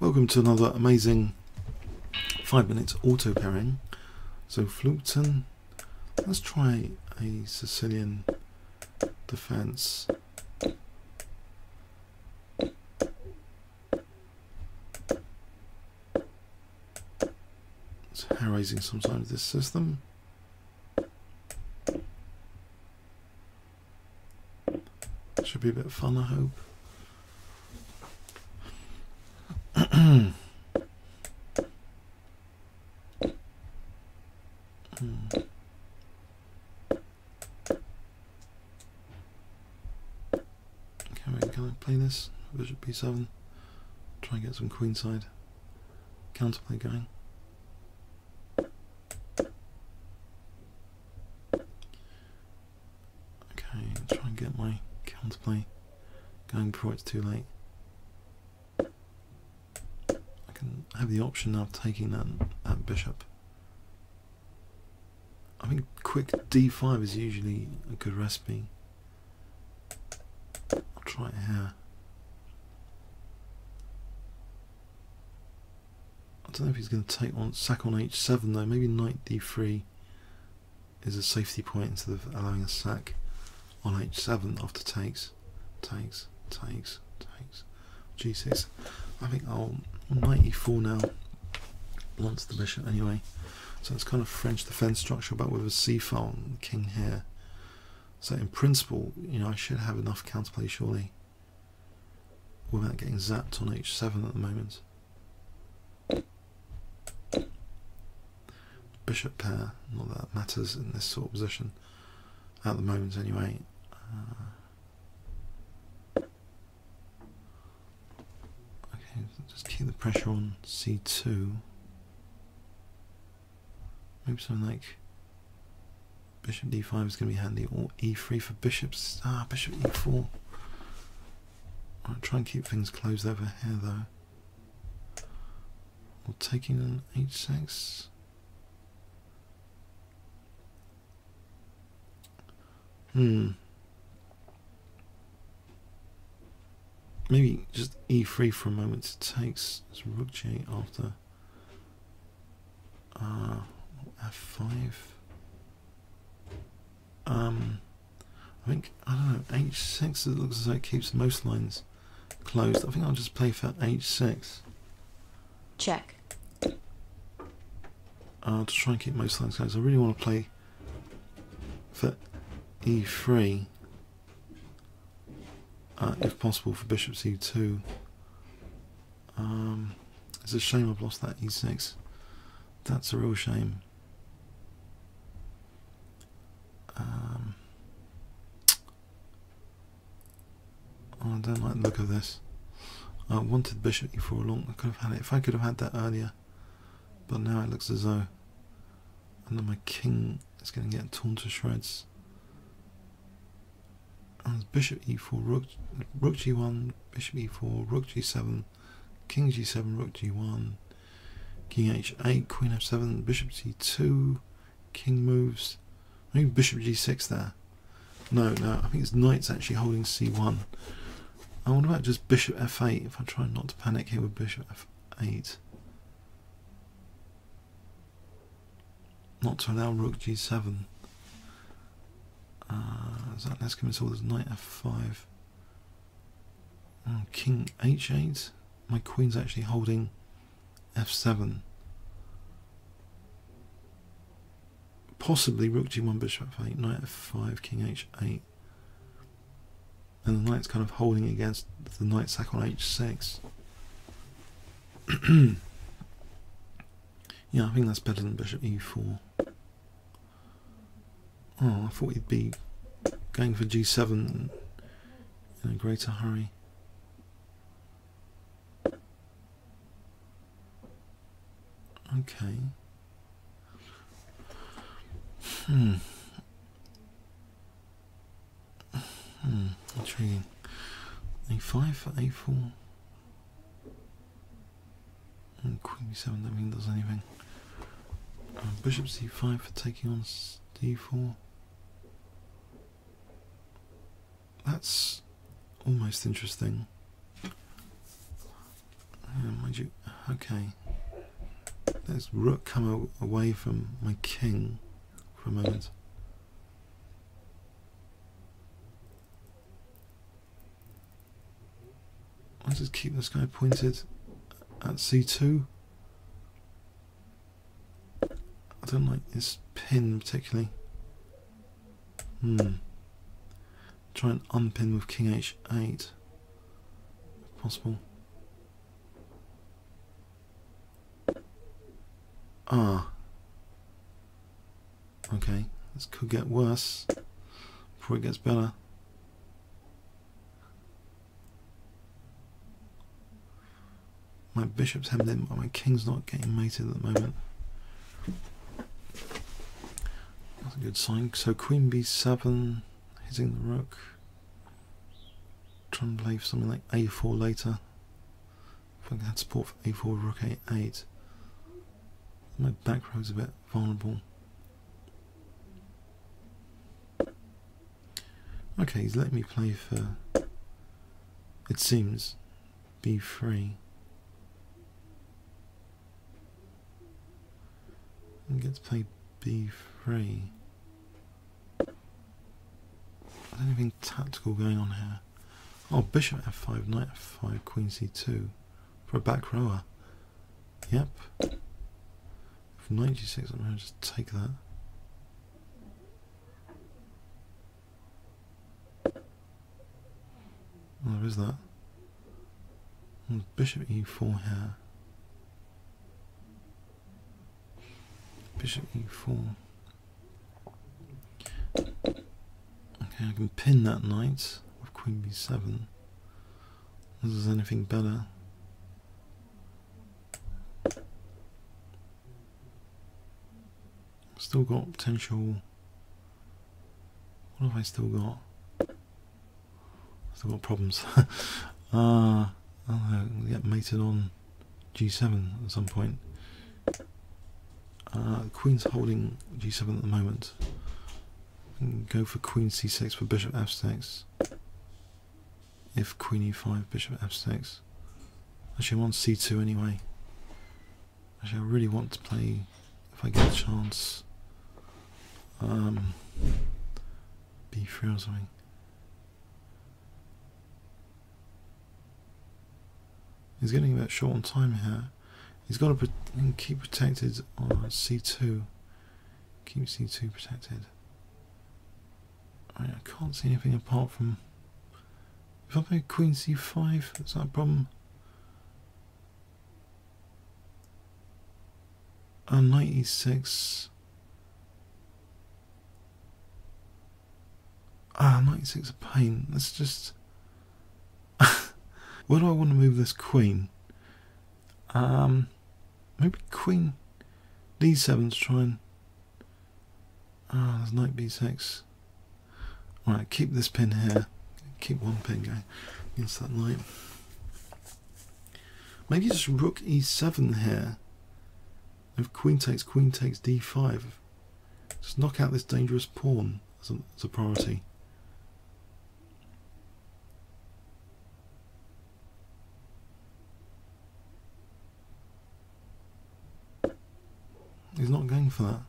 Welcome to another amazing 5 minutes auto pairing. So Flugten, let's try a Sicilian defense. It's hair raising sometimes this system. Should be a bit of fun, I hope. Okay, we're going to play this. Bishop B7. Try and get some queenside counterplay going. Okay, try and get my counterplay going before it's too late. I can have the option now of taking that bishop. I think quick d5 is usually a good recipe. I'll try it here. I don't know if he's going to take on sack on h7 though. Maybe knight d3 is a safety point instead of allowing a sack on h7 after takes, g6. I think I'll knight e4 now. Blunts the bishop anyway. So it's kind of French defense structure, but with a c-file and the king here. So in principle, you know, I should have enough counterplay surely, without getting zapped on h7 at the moment. Bishop pair, not that it matters in this sort of position at the moment anyway. Okay, just keep the pressure on c2. Maybe something like bishop d5 is going to be handy, or e3 for bishops. Bishop e4. I'll try and keep things closed over here though. Or taking an h6. Maybe just e3 for a moment. It takes rook g8 after. F5. I think, I don't know, h6, it looks as though it keeps most lines closed. I think I'll just play for h6. Check. To try and keep most lines closed. I really want to play for e3, if possible, for bishop c2. It's a shame I've lost that e6. That's a real shame. I don't like the look of this. I wanted bishop e4 long. I could have had it if I could have had that earlier, but now it looks as though, and then my king is going to get torn to shreds. And bishop e4, rook g1, bishop e4, rook g7, king g7, rook g1, king h8, queen f7, bishop c2, king moves. Maybe bishop g6 there. No, I think it's knight's actually holding c1. And what about just bishop f8 if I try not to panic here with bishop f8? Not to allow rook g7. Is that less convincing? There's knight f5. Oh, king h8. My queen's actually holding f7. Possibly rook g1, bishop f8, knight f5, king h8. And the knight's kind of holding against the knight sack on h6. Yeah, I think that's better than bishop e4. Oh, I thought he'd be going for g7 in a greater hurry. Okay. Intriguing. a5 for a4. And queen b7 don't mean does anything. Bishop c5 for taking on d4. That's almost interesting. My Okay. Let's rook come away from my king for a moment. I'll just keep this guy pointed at c2. I don't like this pin particularly. Try and unpin with king h8 if possible. Okay, this could get worse before it gets better. My bishop's hemmed in, but my king's not getting mated at the moment. That's a good sign. So queen b7, hitting the rook. Try and play for something like a4 later. If I can have support for a4, rook a8. My back row's a bit vulnerable. Okay, he's letting me play for, it seems, b3. And get to play b3. Is there anything tactical going on here? Oh, bishop f5, knight f5, queen c2 for a back rower. Yep. For knight g6, I'm going to just take that. Oh, there is that. And bishop e4 here. Bishop e4. Okay, I can pin that knight with queen b7. Is there anything better? Still got potential. What have I still got? Still got problems. I'll get mated on g7 at some point. The queen's holding g7 at the moment. I can go for queen c6 for bishop f6. If queen e5, bishop f6. Actually, I'm on c2 anyway. Actually, I really want to play, if I get a chance, b3 or something. He's getting a bit short on time here. He's got to keep protected on c2. Keep c2 protected. I can't see anything apart from... If I play queen c5, is that a problem? Knight e6. Knight e6 a pain. Let's just... Where do I want to move this queen? Maybe queen d7 to try and... there's knight b6. Alright, keep this pin here. Keep one pin going against that knight. Maybe just rook e7 here. If queen takes d5. Just knock out this dangerous pawn as a priority. He's not going for that.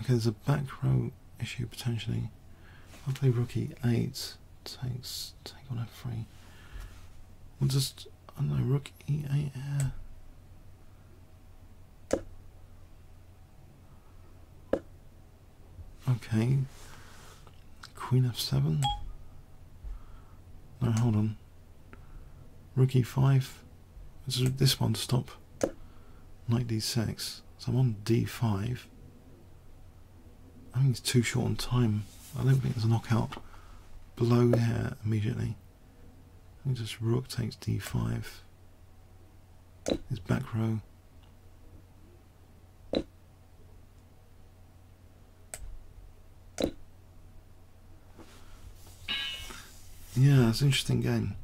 Okay, there's a back row issue potentially. I'll play rook e8, take on f3. We'll just, I don't know, rook e8 here. Okay, queen f7. No, hold on. Rook e5. This one to stop knight d6. So I'm on d5. I think it's too short on time. I don't think there's a knockout below here immediately. I think just rook takes d5. His back row. Yeah, it's an interesting game.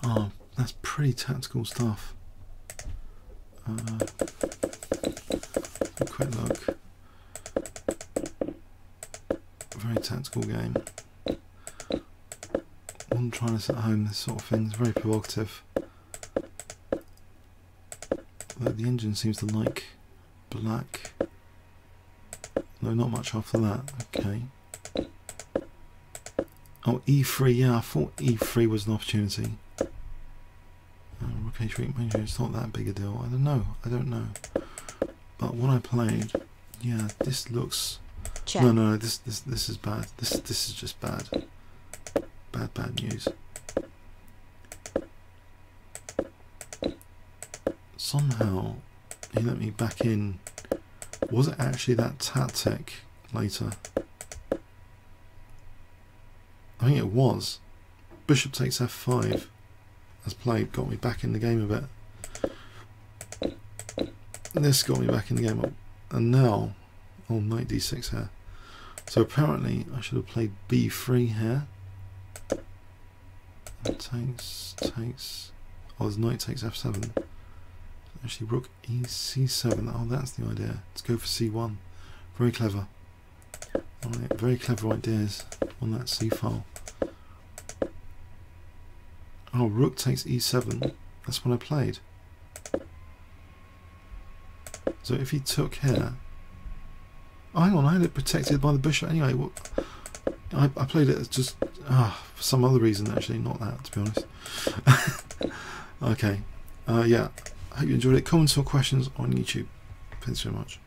Oh, that's pretty tactical stuff. Quick look. Very tactical game. Will on trying this at home. This sort of thing is very provocative. But the engine seems to like black. No, not much after that. Okay. Oh, E3. Yeah, I thought E3 was an opportunity. Rook H3, maybe it's not that big a deal. I don't know. I don't know. But when I played, yeah, this looks. Check. No, this is bad. This is just bad. Bad news. Somehow he let me back in. Was it actually that tactic later? I think it was. Bishop takes F5 as played, got me back in the game a bit. This got me back in the game, and now, oh, knight d6 here. So apparently I should have played b3 here. Takes. Oh, his knight takes f7. Actually, rook e c7. Oh, that's the idea. Let's go for c1. Very clever. Alright, very clever ideas on that c file. Oh, rook takes e7. That's what I played. So if he took here. Oh, hang on, I had it protected by the bishop anyway. Well, I played it as just for some other reason, actually, not that, to be honest. Okay, yeah, I hope you enjoyed it. Comments or questions on YouTube. Thanks very much.